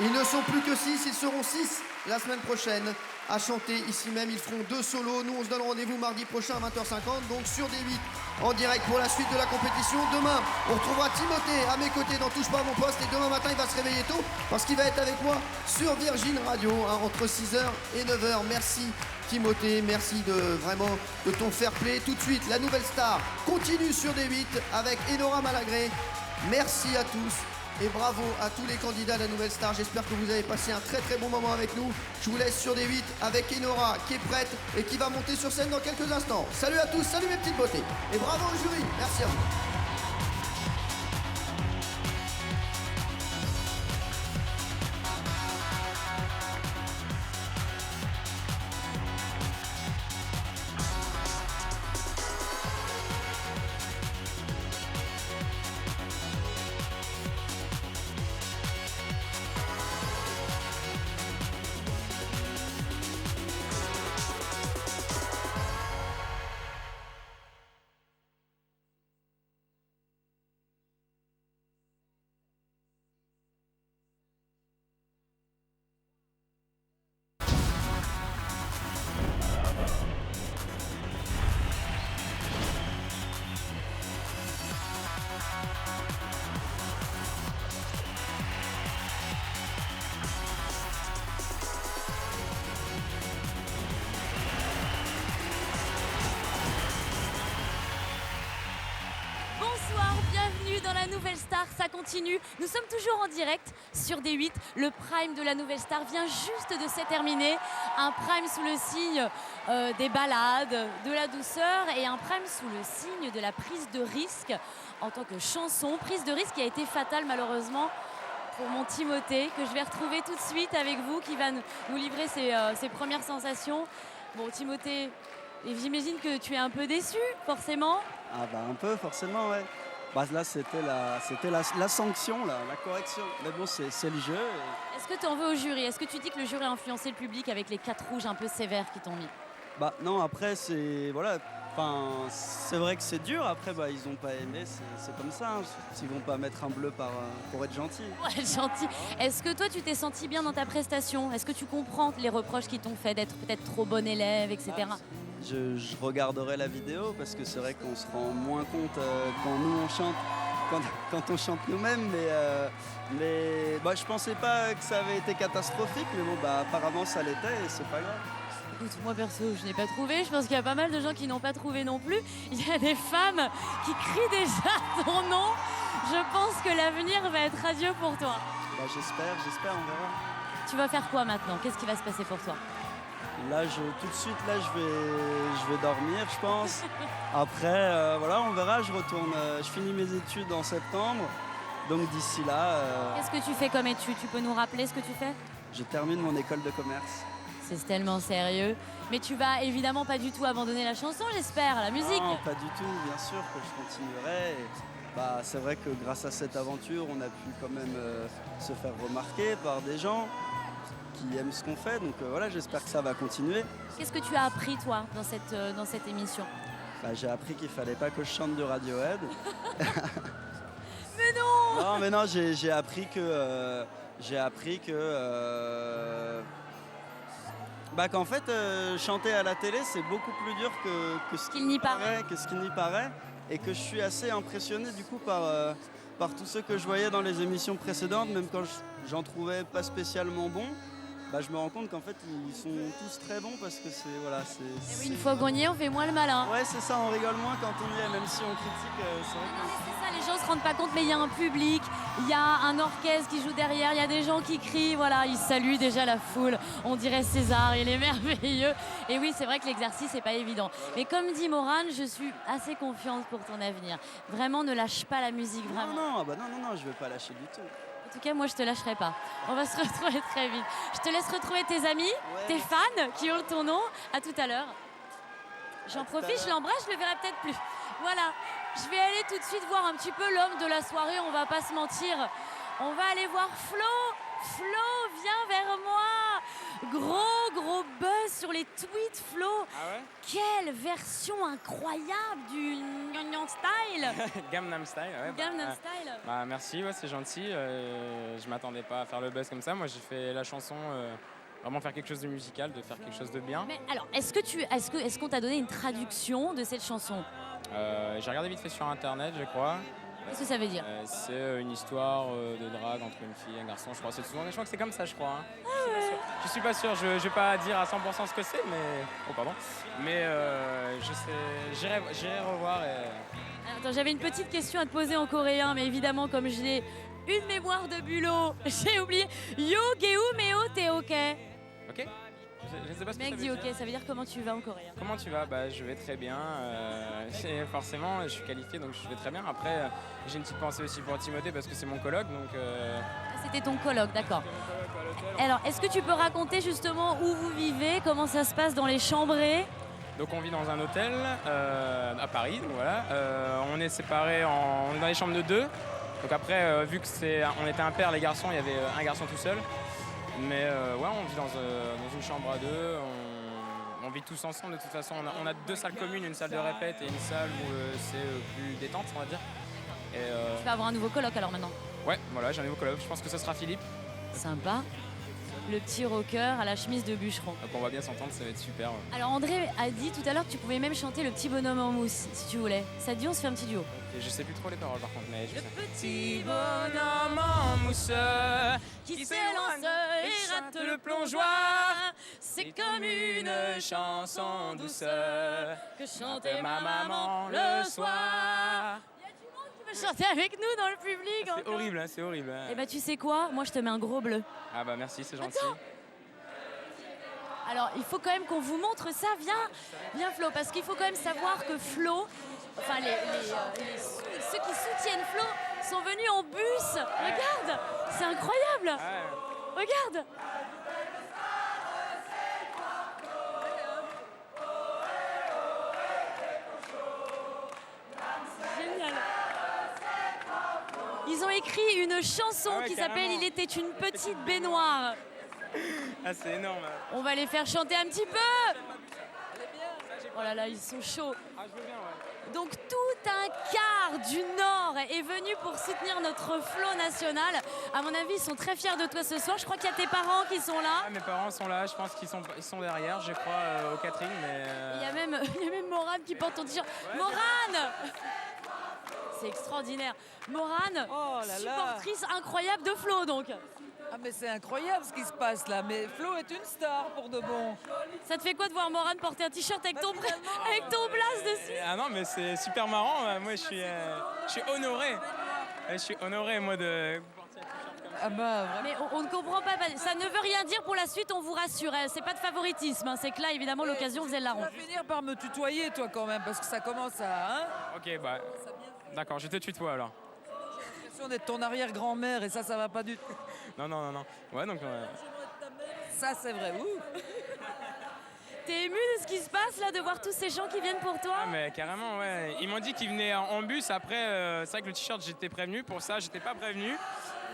Ils ne sont plus que 6, ils seront 6 la semaine prochaine à chanter ici même. Ils feront 2 solos. Nous, on se donne rendez-vous mardi prochain à 20h50, donc sur D8 en direct pour la suite de la compétition. Demain, on retrouvera Timothée à mes côtés dans Touche pas à mon poste, et demain matin, il va se réveiller tôt parce qu'il va être avec moi sur Virgin Radio entre 6h et 9h. Merci Timothée, merci de ton fair play. Tout de suite, la nouvelle star continue sur D8 avec Enora Malagré. Merci à tous. Et bravo à tous les candidats de la Nouvelle Star. J'espère que vous avez passé un très très bon moment avec nous. Je vous laisse sur D8 avec Enora qui est prête et qui va monter sur scène dans quelques instants. Salut à tous, salut mes petites beautés. Et bravo au jury, merci à vous. Dans la Nouvelle Star, ça continue. Nous sommes toujours en direct sur D8. Le prime de la Nouvelle Star vient juste de se terminer. Un prime sous le signe des ballades, de la douceur, et un prime sous le signe de la prise de risque en tant que chanson. Prise de risque qui a été fatale malheureusement pour mon Timothée, que je vais retrouver tout de suite avec vous, qui va nous livrer ses premières sensations. Bon Timothée, j'imagine que tu es un peu déçu, forcément. Ah bah un peu, forcément, ouais. Bah là, c'était la sanction, la correction. Mais bon, c'est le jeu. Et... Est-ce que tu en veux au jury? Est-ce que tu dis que le jury a influencé le public avec les 4 rouges un peu sévères qu'ils t'ont mis? Bah non, après, c'est... Voilà. Enfin, c'est vrai que c'est dur. Après, bah, ils n'ont pas aimé, c'est comme ça. Hein. Ils vont pas mettre un bleu pour être gentil. Ouais, gentil. Est-ce que toi, tu t'es senti bien dans ta prestation? Est-ce que tu comprends les reproches qu'ils t'ont fait d'être peut-être trop bon élève, etc. Je regarderai la vidéo parce que c'est vrai qu'on se rend moins compte quand nous on chante, quand on chante nous-mêmes. Mais bah, je pensais pas que ça avait été catastrophique, mais bon, bah, apparemment ça l'était et c'est pas grave. Écoute, moi perso, je n'ai pas trouvé. Je pense qu'il y a pas mal de gens qui n'ont pas trouvé non plus. Il y a des femmes qui crient déjà ton nom. Je pense que l'avenir va être radieux pour toi. Bah, j'espère, on verra. Tu vas faire quoi maintenant? Qu'est-ce qui va se passer pour toi? Là, tout de suite, là, je vais dormir, je pense. Après, voilà, on verra. Je finis mes études en septembre. Donc d'ici là... Qu'est-ce que tu fais comme études? Tu peux nous rappeler ce que tu fais? Je termine mon école de commerce. C'est tellement sérieux. Mais tu vas évidemment pas du tout abandonner la chanson, j'espère, la musique. Non, pas du tout, bien sûr que je continuerai. Et, bah, c'est vrai que grâce à cette aventure, on a pu quand même se faire remarquer par des gens. qui aiment ce qu'on fait. Donc voilà, j'espère que ça va continuer. Qu'est-ce que tu as appris, toi, dans cette émission? Bah, j'ai appris qu'il fallait pas que je chante du Radiohead. Mais non! Non, mais non, j'ai appris que qu'en fait, chanter à la télé, c'est beaucoup plus dur que ce qu'il n'y paraît, et que je suis assez impressionné du coup par tous ceux que je voyais dans les émissions précédentes, même quand j'en trouvais pas spécialement bons. Bah, je me rends compte qu'en fait ils sont tous très bons parce que c'est Eh oui, une fois qu'on y est, on fait moins le malin. Ouais, c'est ça, on rigole moins quand on y est, même si on critique. C'est vrai que C'est ça, les gens se rendent pas compte, mais il y a un public, il y a un orchestre qui joue derrière, il y a des gens qui crient, voilà, ils saluent déjà la foule. On dirait César, il est merveilleux. Et oui, c'est vrai que l'exercice n'est pas évident. Mais comme dit Morane, je suis assez confiante pour ton avenir. Vraiment, ne lâche pas la musique, vraiment. non, je vais pas lâcher du tout. En tout cas, moi, je te lâcherai pas. On va se retrouver très vite. Je te laisse retrouver tes amis, tes fans qui ont ton nom. À tout à l'heure. J'en profite, je l'embrasse, je le verrai peut-être plus. Voilà. Je vais aller tout de suite voir un petit peu l'homme de la soirée, on va pas se mentir. On va aller voir Flo. Flo, viens vers moi. Gros buzz sur les tweets, Flo. Ah ouais? Quelle version incroyable du Gangnam Style. Gangnam Style, ouais. Gangnam Style. Bah merci, ouais, c'est gentil. Je m'attendais pas à faire le buzz comme ça. Moi, j'ai fait la chanson, vraiment faire quelque chose de musical, de faire quelque chose de bien. Mais alors, est-ce qu'on t'a donné une traduction de cette chanson? J'ai regardé vite fait sur internet, je crois. Qu'est-ce que ça veut dire? C'est une histoire de drague entre une fille et un garçon, je crois. Je crois que c'est comme ça, je crois. Hein. Je suis pas sûr, je vais pas dire à 100% ce que c'est, mais... Oh, pardon. Mais je sais, j'irai revoir et... Attends, j'avais une petite question à te poser en coréen, mais évidemment, comme j'ai une mémoire de bulot, j'ai oublié. Yo, Geu, Meo, t'es OK? OK. Je sais pas ce que Mec ça veut dit dire. OK, ça veut dire comment tu vas en coréen? Comment tu vas? Bah, je vais très bien. Forcément, je suis qualifié, donc je vais très bien. Après, j'ai une petite pensée aussi pour Timothée parce que c'est mon coloc, donc... C'était ton coloc, d'accord. Alors, est-ce que tu peux raconter justement où vous vivez, comment ça se passe dans les chambrées? Donc on vit dans un hôtel à Paris, donc voilà. On est séparés, on est dans les chambres de 2. Donc après, vu que on était un pair, les garçons, il y avait un garçon tout seul. Mais ouais, on vit dans une chambre à 2. On vit tous ensemble de toute façon. On a 2 salles communes, une salle de répète et une salle où c'est plus détente, on va dire. Tu vas avoir un nouveau coloc alors maintenant? Ouais, voilà, j'ai un nouveau coloc. Je pense que ce sera Philippe. Sympa. Le petit rocker à la chemise de bûcheron. Donc on va bien s'entendre, ça va être super. Alors André a dit tout à l'heure que tu pouvais même chanter le petit bonhomme en mousse si tu voulais. Ça te dit on se fait un petit duo? Et je sais plus trop les paroles par contre, mais je sais. Petit bonhomme en mousse qui s'élance et rate le plongeoir. C'est comme une chanson douce que chantait ma maman le soir. Tu veux chanter avec nous dans le public? C'est horrible, hein, c'est horrible. Hein. Eh bah tu sais quoi? Moi je te mets un gros bleu. Ah bah merci, c'est gentil. Attends. Alors il faut quand même qu'on vous montre ça. Viens Flo, parce qu'il faut quand même savoir que Flo, enfin ceux qui soutiennent Flo sont venus en bus. Regarde, c'est incroyable. Regarde. Génial. Ils ont écrit une chanson qui s'appelle Il était une petite baignoire. Ah, c'est énorme. On va les faire chanter un petit peu. Oh là là, ils sont chauds. Donc tout un quart du Nord est venu pour soutenir notre flot national. À mon avis, ils sont très fiers de toi ce soir. Je crois qu'il y a tes parents qui sont là. Ah, mes parents sont là, je pense qu'ils sont derrière, je crois, au catering. Mais Il y a même Morane qui porte ton t-shirt. Morane! C'est extraordinaire. Morane, supportrice incroyable de Flo donc. Ah mais c'est incroyable ce qui se passe là, mais Flo est une star pour de bon. Ça te fait quoi de voir Morane porter un t-shirt avec ton blast dessus? Ah non mais c'est super marrant, moi je suis honoré. Je suis honoré moi de porter un t-shirt comme ça. Ah bah, mais on ne comprend pas, ça ne veut rien dire pour la suite, on vous rassure, c'est pas de favoritisme, hein. C'est que là évidemment l'occasion faisait le larron. Tu vas finir par me tutoyer toi quand même, parce que ça commence à... Hein ok bah, d'accord, je te tutoie alors. J'ai l'impression d'être ton arrière-grand-mère et ça va pas du tout. Non. Ouais, donc... Ça, c'est vrai. T'es ému de ce qui se passe là, de voir tous ces gens qui viennent pour toi? Ah, mais carrément, ouais. Ils m'ont dit qu'ils venaient en bus. Après, c'est vrai que le t-shirt, j'étais prévenu. Pour ça, j'étais pas prévenu.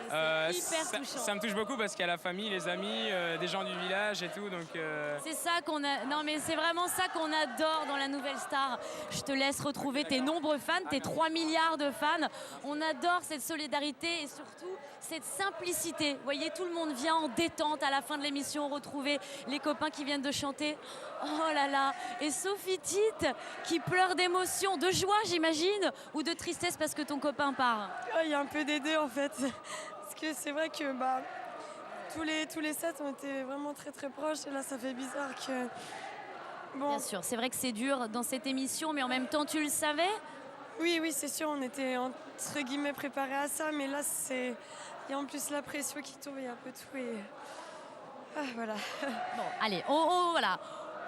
hyper touchant. Ça me touche beaucoup parce qu'il y a la famille, les amis, des gens du village et tout. Donc, C'est ça qu'on a. Non, mais c'est vraiment ça qu'on adore dans la Nouvelle Star. Je te laisse retrouver tes nombreux fans, tes 3 milliards de fans. On adore cette solidarité et surtout cette simplicité. Vous voyez, tout le monde vient en détente à la fin de l'émission retrouver les copains qui viennent de chanter. Oh là là. Et Sophie Tite qui pleure d'émotion, de joie, j'imagine, ou de tristesse parce que ton copain part. Il y a un peu des deux en fait. Parce que c'est vrai que tous les sets ont été vraiment très très proches et là ça fait bizarre que... Bien sûr, c'est vrai que c'est dur dans cette émission, mais en même temps tu le savais? Oui, c'est sûr, on était entre guillemets préparés à ça, mais là c'est... Il y a en plus la pression qui tombe, il y a un peu tout et... Ah, voilà. Bon, allez, voilà.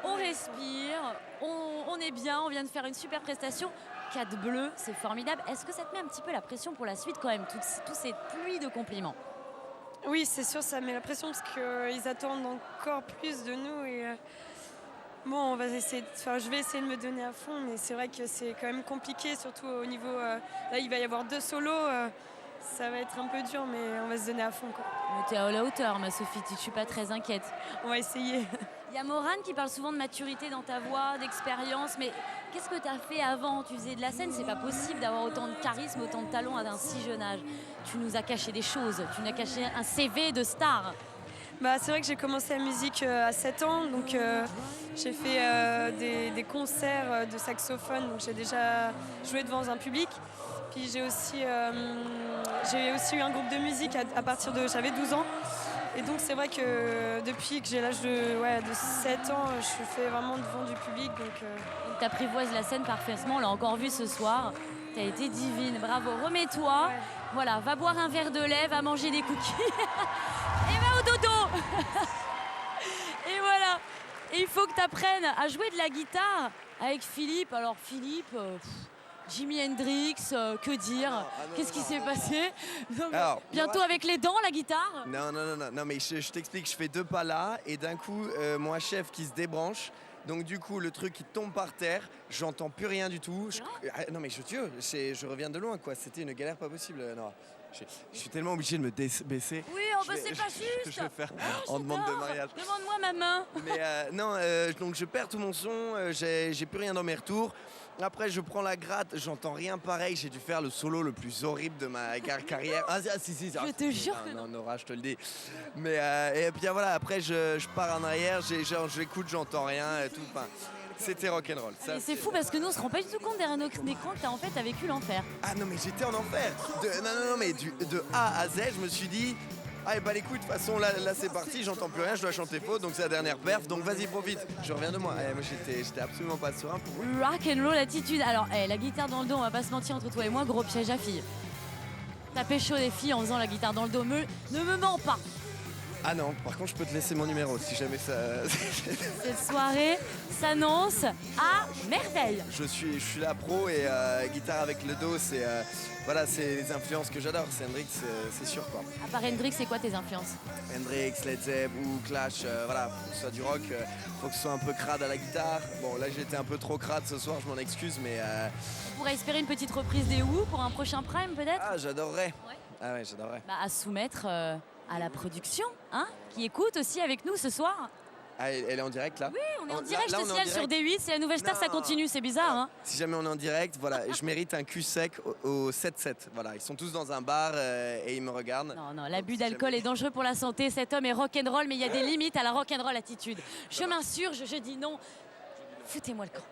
On respire, on est bien, on vient de faire une super prestation. 4 bleus, c'est formidable. Est-ce que ça te met un petit peu la pression pour la suite quand même, tous ces pluies de compliments? Oui, c'est sûr, ça met la pression parce qu'ils attendent encore plus de nous et bon, on va essayer. Je vais essayer de me donner à fond, mais c'est vrai que c'est quand même compliqué, surtout au niveau. Là, il va y avoir 2 solos, ça va être un peu dur, mais on va se donner à fond, quoi. Mais t'es à la hauteur, ma Sophie, je suis pas très inquiète. On va essayer. Il y a Morane qui parle souvent de maturité dans ta voix, d'expérience, mais qu'est-ce que tu as fait avant? Tu faisais de la scène, c'est pas possible d'avoir autant de charisme, autant de talent à un si jeune âge. Tu nous as caché des choses, tu nous as caché un CV de star. C'est vrai que j'ai commencé la musique à 7 ans, donc j'ai fait des concerts de saxophone, donc j'ai déjà joué devant un public. Puis j'ai aussi eu un groupe de musique à partir de... J'avais 12 ans. Et donc c'est vrai que depuis que j'ai l'âge de 7 ans, je fais vraiment devant du public. Donc tu apprivoises la scène parfaitement, on l'a encore vu ce soir. Tu as été divine, bravo, remets-toi. Ouais. Voilà, va boire un verre de lait, va manger des cookies et va au dodo. Et voilà, et il faut que tu apprennes à jouer de la guitare avec Philippe. Alors Philippe... Jimi Hendrix, que dire? Qu'est-ce qui s'est passé? Alors, bientôt avec les dents, la guitare? Non, mais je t'explique, je fais 2 pas là et d'un coup, mon chef qui se débranche. Donc du coup, le truc qui tombe par terre, j'entends plus rien du tout. Non mais je reviens de loin, quoi. C'était une galère pas possible. Non, je suis tellement obligé de me baisser. Oui, c'est pas juste. Je vais faire en demande de mariage. Demande-moi ma main. Mais donc je perds tout mon son, j'ai plus rien dans mes retours. Après, je prends la gratte, j'entends rien pareil. J'ai dû faire le solo le plus horrible de ma carrière. Si. Je te jure que non. Nora, je te le dis. Mais et puis voilà, après, je pars en arrière, j'écoute, j'entends rien et tout. Enfin, c'était rock'n'roll. C'est fou parce que nous, on se rend pas du tout compte derrière nos écrans que t'as vécu l'enfer. Ah non, mais j'étais en enfer. Non, mais de A à Z, je me suis dit. Ah, écoute, de toute façon, là c'est parti, j'entends plus rien, je dois chanter faux, donc c'est la dernière perf, donc vas-y, profite. Je reviens de moi. Moi, j'étais absolument pas serein pour moi. Rock and roll attitude. Alors, la guitare dans le dos, on va pas se mentir entre toi et moi, gros piège à filles. T'as pécho les filles en faisant la guitare dans le dos, ne me mens pas. Ah non, par contre, je peux te laisser mon numéro si jamais ça... Cette soirée s'annonce à merveille. Je suis la pro et guitare avec le dos, c'est les influences que j'adore. C'est Hendrix, c'est sûr, quoi. À part Hendrix, c'est quoi tes influences? Hendrix, Led Zepp ou Clash, faut que ce soit du rock, faut que ce soit un peu crade à la guitare. Bon, là j'étais un peu trop crade ce soir, je m'en excuse, mais... On pourrait espérer une petite reprise des Who pour un prochain Prime, peut-être? Ah, j'adorerais. Ouais. Ah ouais, j'adorerais. À soumettre à la production, hein, qui écoute aussi avec nous ce soir. Ah, elle est en direct là? Oui, on est en direct, là, je te signale sur D8, c'est la Nouvelle Star, ça continue, c'est bizarre. Hein. Si jamais on est en direct, voilà, je mérite un cul sec au 7-7. Voilà, ils sont tous dans un bar et ils me regardent. Non, l'abus d'alcool est dangereux pour la santé, cet homme est rock'n'roll, mais il y a des limites à la rock'n'roll attitude. Je m'insurge, je dis non. Foutez-moi le camp.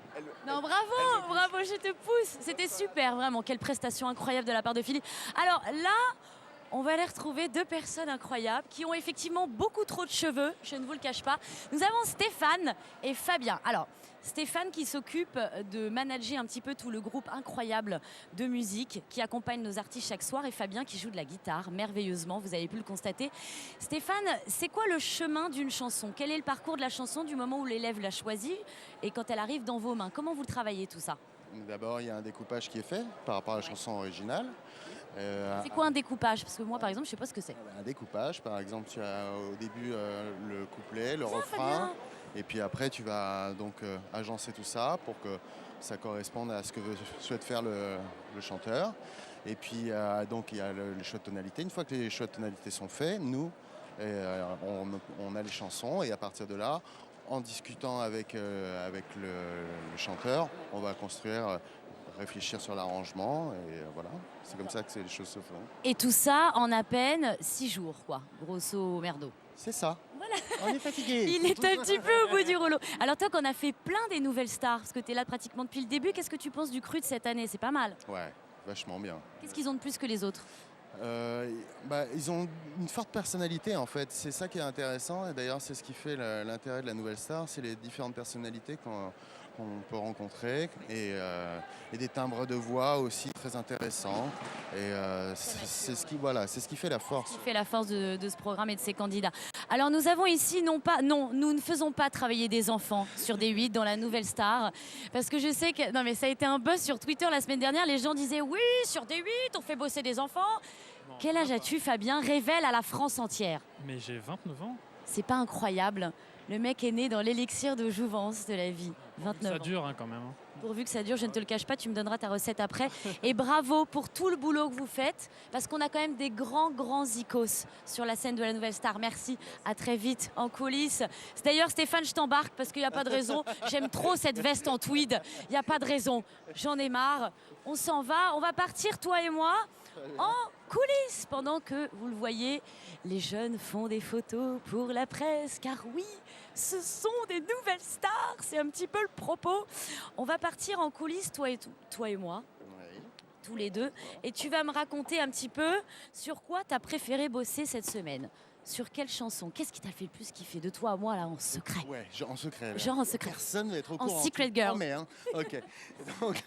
Non, bravo, je te pousse. C'était super, vraiment. Quelle prestation incroyable de la part de Philippe. Alors là, on va aller retrouver 2 personnes incroyables qui ont effectivement beaucoup trop de cheveux, je ne vous le cache pas. Nous avons Stéphane et Fabien. Alors, Stéphane qui s'occupe de manager un petit peu tout le groupe incroyable de musique qui accompagne nos artistes chaque soir et Fabien qui joue de la guitare merveilleusement, vous avez pu le constater. Stéphane, c'est quoi le chemin d'une chanson? Quel est le parcours de la chanson du moment où l'élève l'a choisie et quand elle arrive dans vos mains? Comment vous le travaillez tout ça? D'abord, il y a un découpage qui est fait par rapport à la chanson originale. C'est quoi un découpage? Parce que moi, par exemple, je ne sais pas ce que c'est. Un découpage, par exemple, tu as au début le couplet, le refrain, et puis après, tu vas donc agencer tout ça pour que ça corresponde à ce que souhaite faire le chanteur. Et puis donc il y a le choix de tonalité. Une fois que les choix de tonalité sont faits, nous, on a les chansons et à partir de là, en discutant avec le chanteur, on va construire, réfléchir sur l'arrangement et voilà. C'est comme ça que les choses se font. Et tout ça en à peine 6 jours, quoi, grosso merdo. C'est ça. Voilà. On est fatigué. Il est un petit peu au bout du rouleau. Alors toi, qu'on a fait plein des nouvelles stars, parce que tu es là pratiquement depuis le début, qu'est-ce que tu penses du cru de cette année? C'est pas mal. Ouais, vachement bien. Qu'est-ce qu'ils ont de plus que les autres? Ils ont une forte personnalité en fait, c'est ça qui est intéressant et d'ailleurs c'est ce qui fait l'intérêt de la Nouvelle Star, c'est les différentes personnalités qu'on peut rencontrer et des timbres de voix aussi très intéressants et c'est ce qui fait la force. Qui fait la force de ce programme et de ses candidats. Alors nous avons ici nous ne faisons pas travailler des enfants sur D8 dans la Nouvelle Star parce que je sais que non mais ça a été un buzz sur Twitter la semaine dernière, les gens disaient oui sur D8 on fait bosser des enfants. Quel âge as-tu, Fabien? Révèle à la France entière. Mais j'ai 29 ans. C'est pas incroyable. Le mec est né dans l'élixir de jouvence de la vie. 29 ans. Ça dure quand même. Pourvu que ça dure, je ne te le cache pas, tu me donneras ta recette après. Et bravo pour tout le boulot que vous faites, parce qu'on a quand même des grands icos sur la scène de la Nouvelle Star. Merci, à très vite en coulisses. D'ailleurs, Stéphane, je t'embarque parce qu'il n'y a pas de raison. J'aime trop cette veste en tweed. Il n'y a pas de raison. J'en ai marre. On s'en va. On va partir, toi et moi, en coulisses, pendant que, vous le voyez, les jeunes font des photos pour la presse, car oui, ce sont des nouvelles stars, c'est un petit peu le propos. On va partir en coulisses, toi et moi, tous les deux, et tu vas me raconter un petit peu sur quoi tu as préféré bosser cette semaine. Sur quelle chanson? Qu'est-ce qui t'a fait le plus kiffer de toi à moi, là, en secret? Ouais, en secret. Là. Genre en secret. Personne ne va être au courant. En Secret Girl. Hein. Ok. Donc,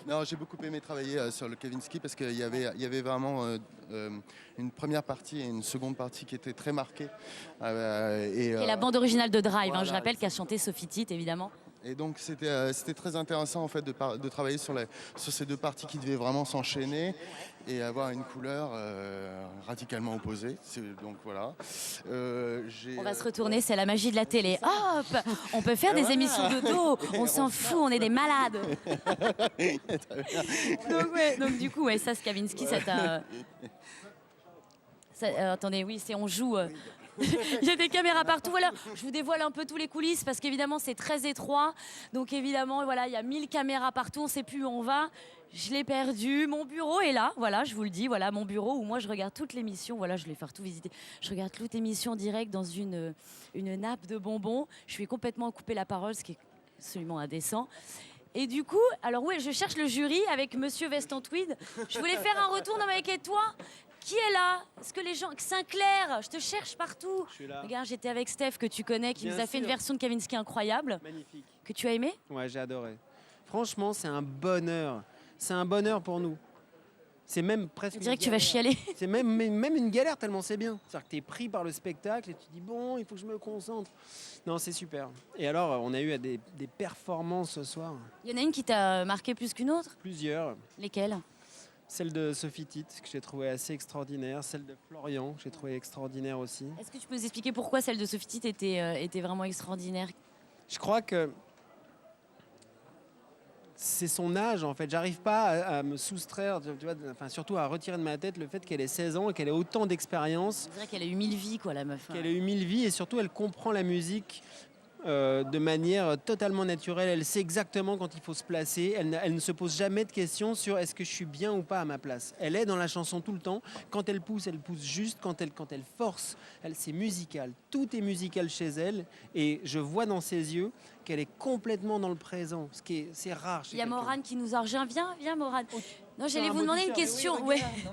non, j'ai beaucoup aimé travailler sur le Kavinsky parce qu'il y avait vraiment une première partie et une seconde partie qui étaient très marquées. Et la bande originale de Drive, voilà, je rappelle, qu'a chanté Sophie Tite, évidemment. Et donc c'était très intéressant en fait de travailler sur ces deux parties qui devaient vraiment s'enchaîner et avoir une couleur radicalement opposée. Donc voilà. On va se retourner, c'est la magie de la télé. Hop, on peut faire des émissions de dos. On s'en fout, on est des malades. donc du coup, ça, Kavinsky, ça t'a. Attendez, oui, on joue. Il y a des caméras partout. Voilà, je vous dévoile un peu tous les coulisses parce qu'évidemment c'est très étroit. Donc évidemment, voilà, il y a 1000 caméras partout. On ne sait plus où on va. Je l'ai perdu. Mon bureau est là. Voilà, je vous le dis. Voilà mon bureau où moi je regarde toute l'émission. Voilà, je vais faire tout visiter. Je regarde toute l'émission en direct dans une nappe de bonbons. Je suis complètement coupé la parole, ce qui est absolument indécent. Et du coup, alors oui, je cherche le jury avec Monsieur Veste en tweed. Je voulais faire un retour. Non mais avec toi. Qui est là? Est-ce que les gens... Sinclair, je te cherche partout. Je suis là. Regarde, j'étais avec Steph, que tu connais, qui Bien nous a fait une sûr. version de Kavinsky incroyable. Magnifique. Que tu as aimé? Ouais, j'ai adoré. Franchement, c'est un bonheur. C'est un bonheur pour nous. C'est même presque. On dirait une que tu vas galère. chialer. C'est même une galère tellement c'est bien. C'est-à-dire que tu es pris par le spectacle et tu dis bon, il faut que je me concentre. Non, c'est super. Et alors, on a eu des performances ce soir. Il y en a une qui t'a marqué plus qu'une autre? Plusieurs. Lesquelles? Celle de Sophie Tite, que j'ai trouvée assez extraordinaire. Celle de Florian, que j'ai trouvée extraordinaire aussi. Est-ce que tu peux nous expliquer pourquoi celle de Sophie Tite était vraiment extraordinaire? Je crois que c'est son âge, en fait. J'arrive pas à me soustraire, tu vois, enfin, surtout à retirer de ma tête le fait qu'elle ait 16 ans et qu'elle ait autant d'expérience. On dirait qu'elle a eu 1000 vies, quoi, la meuf. Qu'elle a eu 1000 vies et surtout, elle comprend la musique de manière totalement naturelle. Elle sait exactement quand il faut se placer. Elle ne se pose jamais de questions sur est-ce que je suis bien ou pas à ma place. Elle est dans la chanson tout le temps. Quand elle pousse juste. Quand elle force, c'est musical. Tout est musical chez elle. Et je vois dans ses yeux qu'elle est complètement dans le présent. C'est rare chez Il y a quelqu'un. Morane qui nous a rejoint. Viens, Morane. Non, j'allais un vous mot demander du une cœur. question. Oui, Ouais. regarde. Non,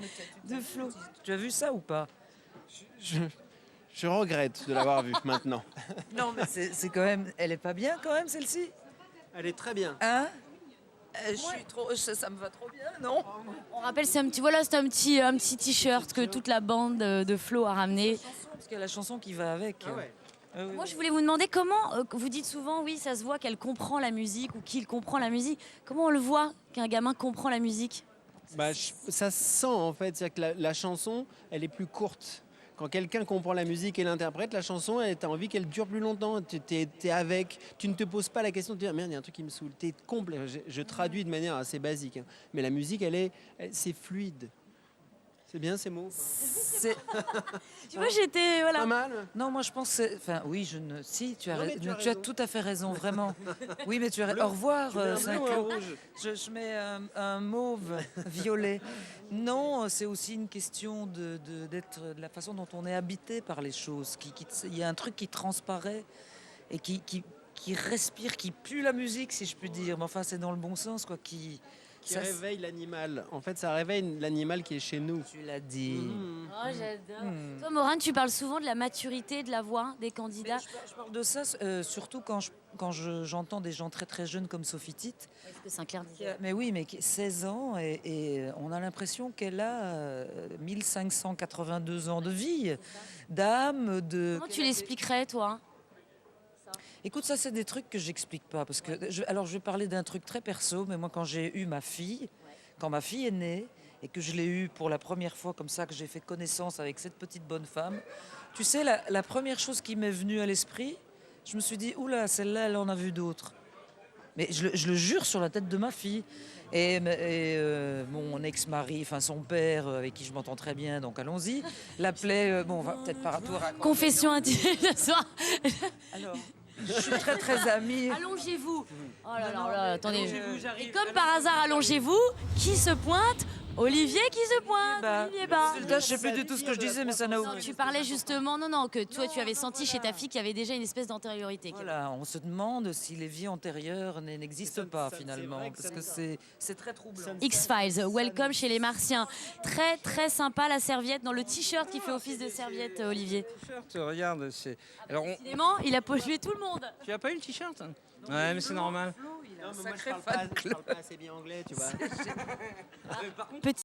mais De Flo. Tu as vu ça ou pas? Je regrette de l'avoir vue maintenant. Non, mais c'est quand même... Elle est pas bien quand même, celle-ci? Elle est très bien. Hein? Je suis trop... Ça me va trop bien, non? On rappelle, c'est un petit t-shirt que toute la bande de Flo a ramené. Parce qu'il y a la chanson qui va avec. Moi, je voulais vous demander comment, vous dites souvent, oui, ça se voit qu'elle comprend la musique ou qu'il comprend la musique. Comment on le voit qu'un gamin comprend la musique? Ça se sent en fait, c'est-à-dire que la chanson, elle est plus courte. Quand quelqu'un comprend la musique et l'interprète, la chanson, tu as envie qu'elle dure plus longtemps. Tu es avec, tu ne te poses pas la question de dire merde, il y a un truc qui me saoule. T'es complet. Je traduis de manière assez basique, hein. Mais la musique, c'est fluide. C'est bien ces mots. Tu vois, j'étais voilà. Pas mal. Non, moi je pense, enfin oui, je ne, si tu as, Non, mais tu as tu as raison. tout à fait raison, vraiment. Oui, mais tu as, Bleu. au revoir. Tu mets un Saint-Cloud. bleu ou un rouge Je mets un mauve violet. Non, c'est aussi une question d'être de la façon dont on est habité par les choses. Il y a un truc qui transparaît et qui respire, qui pue la musique, si je puis dire. Mais enfin, c'est dans le bon sens, quoi. Qui Ça, réveille l'animal. En fait, ça réveille l'animal qui est chez nous. Tu l'as dit. Oh, j'adore. Toi, Maureen, tu parles souvent de la maturité de la voix des candidats. Je parle de ça surtout quand j'entends des gens très très jeunes comme Sophie Tite. Est-ce que Sinclair disait Mais oui, mais 16 ans et on a l'impression qu'elle a 1582 ans de vie, d'âme, de... Comment tu l'expliquerais, toi? Écoute, ça c'est des trucs que j'explique pas parce que alors je vais parler d'un truc très perso, mais moi quand j'ai eu ma fille, quand ma fille est née et que je l'ai eue pour la première fois comme ça, que j'ai fait connaissance avec cette petite bonne femme, tu sais la première chose qui m'est venue à l'esprit, je me suis dit oula, celle-là elle en a vu d'autres. Mais je le jure sur la tête de ma fille. Et mon ex-mari, enfin son père, avec qui je m'entends très bien, donc allons-y, l'appelait, bon, on va peut-être par tour raconter. Confession intime ce soir. Alors, je suis très très amie. Allongez-vous. Oh là Non, là, mais attendez. allongez-vous, j'arrive. Et comme par hasard, allongez-vous. Qui se pointe? Olivier qui se pointe. Olivier Bas. Là, je sais plus du tout ce que je disais, mais ça n'a Non, tu parlais justement, non, que toi tu avais senti chez ta fille qu'il y avait déjà une espèce d'antériorité. Voilà, on se demande si les vies antérieures n'existent pas finalement, parce que c'est très troublant. X-Files, welcome chez les Martiens. Très très sympa la serviette dans le t-shirt qui fait office de serviette, Olivier. Regarde, c'est. Alors, Décidément, il a pollué tout le monde. Tu as pas eu le t-shirt? Ouais, mais c'est normal. Non, mais moi, je parle pas assez bien anglais, tu vois. Par contre, Petit